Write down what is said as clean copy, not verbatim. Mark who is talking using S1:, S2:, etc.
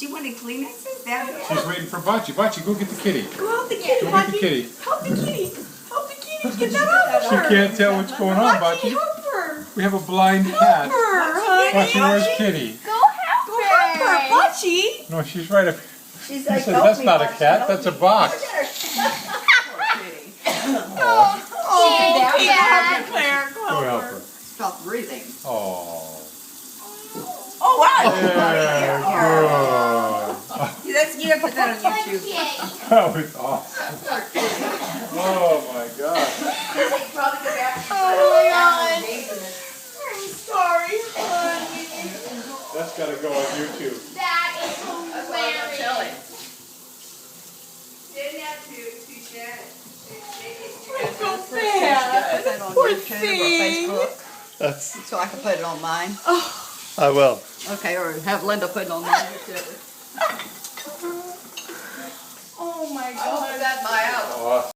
S1: She wanted Kleenexes? That
S2: She's waiting for Bocce. Bocce, go get the kitty.
S1: Go help the kitty,
S2: Go get the kitty.
S1: Help the kitty. Help the kitty. Get that off
S2: She
S1: her.
S2: can't tell what's going on,
S1: Bocce,
S2: Bocce.
S1: help her.
S2: We have a blind cat.
S1: Help her, honey.
S2: Bocce, where's Kitty?
S3: Go help
S1: Go help her, Bocce.
S2: No, she's right up.
S1: She's
S2: He
S1: like,
S2: said,
S1: help
S2: that's
S1: me,
S2: not a
S1: Bocce,
S2: cat,
S1: help
S2: that's a
S1: me."
S2: box.
S1: Oh,
S3: Kitty.
S1: help her, Claire. Go
S2: Go
S1: help
S2: help
S1: her.
S2: her.
S1: Stop breathing.
S2: Oh.
S1: Oh, wow.
S2: Yeah, good.
S1: You gotta put that on YouTube.
S2: That was awesome. Oh my God.
S1: Oh my God. I'm sorry, honey.
S2: That's gotta go on YouTube.
S3: That is hilarious.
S1: Didn't have to share it.
S4: I feel bad.
S1: Put that on
S4: Poor
S1: YouTube
S4: thing.
S1: or Facebook,
S2: That's.
S1: so I can put it on mine.
S2: I will.
S1: Okay, or have Linda put it on mine.
S4: Oh my
S1: I'll
S4: God.
S1: put that in my house.
S2: Awesome.